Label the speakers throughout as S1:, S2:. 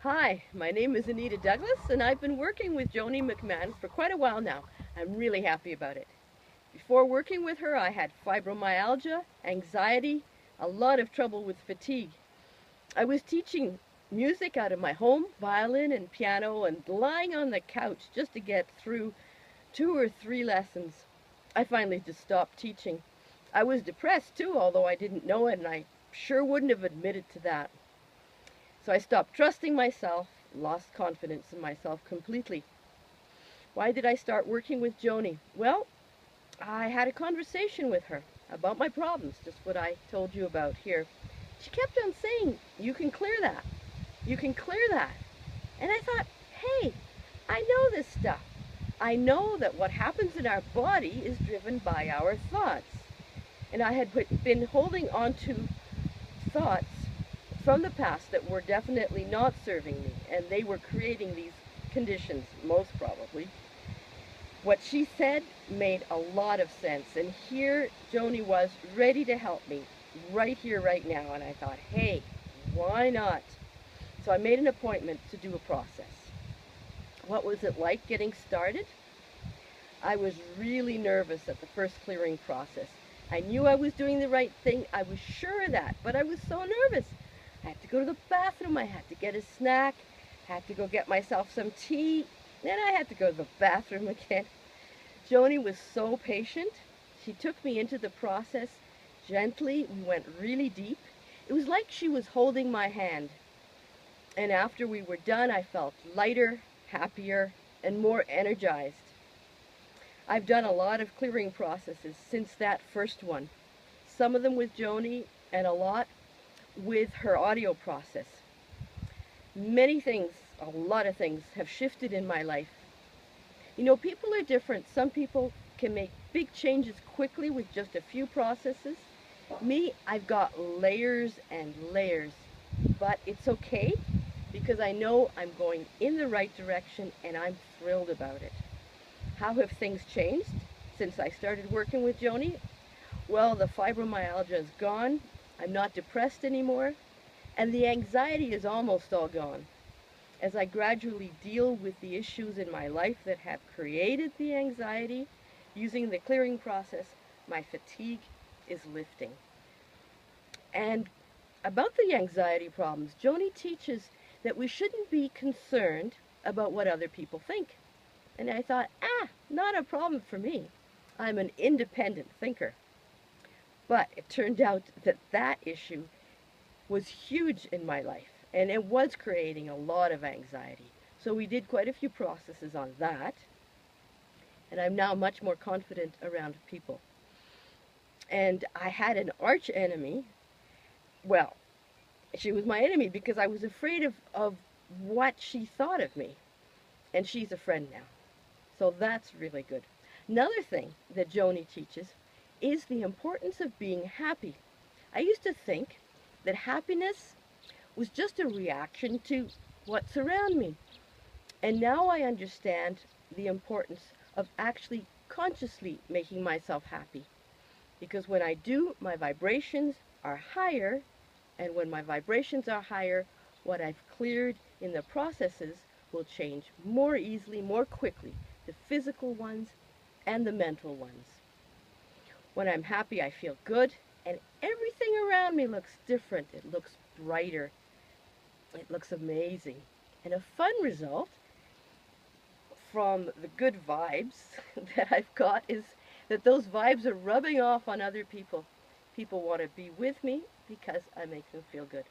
S1: Hi, my name is Anita Douglas, and I've been working with Joanie McMahon for quite a while now. I'm really happy about it. Before working with her, I had fibromyalgia, anxiety, a lot of trouble with fatigue. I was teaching music out of my home, violin and piano, and lying on the couch just to get through 2 or 3 lessons. I finally just stopped teaching. I was depressed too, although I didn't know it, and I sure wouldn't have admitted to that. So I stopped trusting myself, lost confidence in myself completely. Why did I start working with Joanie? Well, I had a conversation with her about my problems, just what I told you about here. She kept on saying, "You can clear that. You can clear that." And I thought, hey, I know this stuff. I know that what happens in our body is driven by our thoughts. And I had been holding on to thoughts from the past that were definitely not serving me, and they were creating these conditions, most probably. What she said made a lot of sense, and here Joanie was ready to help me, right here, right now, and I thought, hey, why not? So I made an appointment to do a process. What was it like getting started? I was really nervous at the first clearing process. I knew I was doing the right thing, I was sure of that, but I was so nervous. I had to go to the bathroom, I had to get a snack, had to go get myself some tea, then I had to go to the bathroom again. Joanie was so patient. She took me into the process gently. We went really deep. It was like she was holding my hand. And after we were done, I felt lighter, happier, and more energized. I've done a lot of clearing processes since that first one. Some of them with Joanie and a lot with her audio process. Many things, a lot of things, have shifted in my life. You know, people are different. Some people can make big changes quickly with just a few processes. Me, I've got layers and layers, but it's okay because I know I'm going in the right direction and I'm thrilled about it. How have things changed since I started working with Joanie? Well, the fibromyalgia is gone. I'm not depressed anymore, and the anxiety is almost all gone. As I gradually deal with the issues in my life that have created the anxiety, using the clearing process, my fatigue is lifting. And about the anxiety problems, Joanie teaches that we shouldn't be concerned about what other people think. And I thought, not a problem for me. I'm an independent thinker. But it turned out that that issue was huge in my life, and it was creating a lot of anxiety. So we did quite a few processes on that, and I'm now much more confident around people. And I had an arch enemy. Well, she was my enemy because I was afraid of what she thought of me, and she's a friend now. So that's really good. Another thing that Joanie teaches is the importance of being happy. I used to think that happiness was just a reaction to what's around me. And now I understand the importance of actually consciously making myself happy. Because when I do, my vibrations are higher, and when my vibrations are higher, what I've cleared in the processes will change more easily, more quickly, the physical ones and the mental ones. When I'm happy, I feel good, and everything around me looks different. It looks brighter. It looks amazing. And a fun result from the good vibes that I've got is that those vibes are rubbing off on other people. People want to be with me because I make them feel good.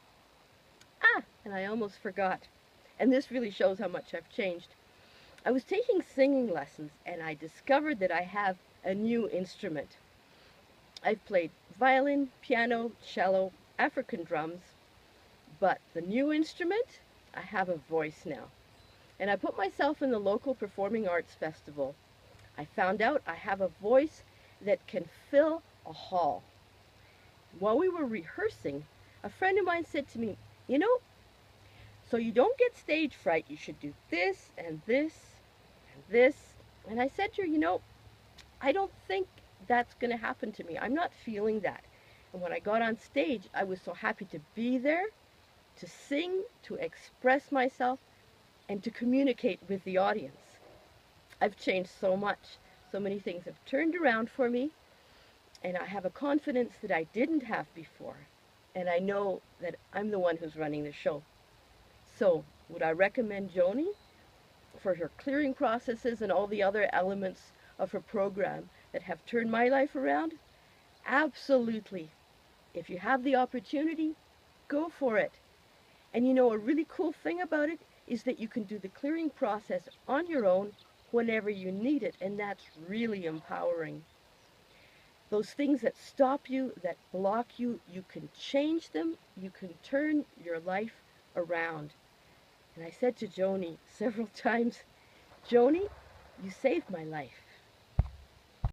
S1: And I almost forgot. And this really shows how much I've changed. I was taking singing lessons, and I discovered that I have a new instrument. I've played violin, piano, cello, African drums, but the new instrument, I have a voice now. And I put myself in the local performing arts festival. I found out I have a voice that can fill a hall. While we were rehearsing, a friend of mine said to me, you know, so you don't get stage fright, you should do this and this and this. And I said to her, you know, I don't think that's going to happen to me. I'm not feeling that. And when I got on stage, I was so happy to be there to sing, to express myself, and to communicate with the audience. I've changed so much. So many things have turned around for me, and I have a confidence that I didn't have before. And I know that I'm the one who's running the show. So, would I recommend Joanie for her clearing processes and all the other elements of her program that have turned my life around? Absolutely. If you have the opportunity, go for it. And you know, a really cool thing about it is that you can do the clearing process on your own whenever you need it, and that's really empowering. Those things that stop you, that block you, you can change them, you can turn your life around. And I said to Joanie several times, Joanie, you saved my life.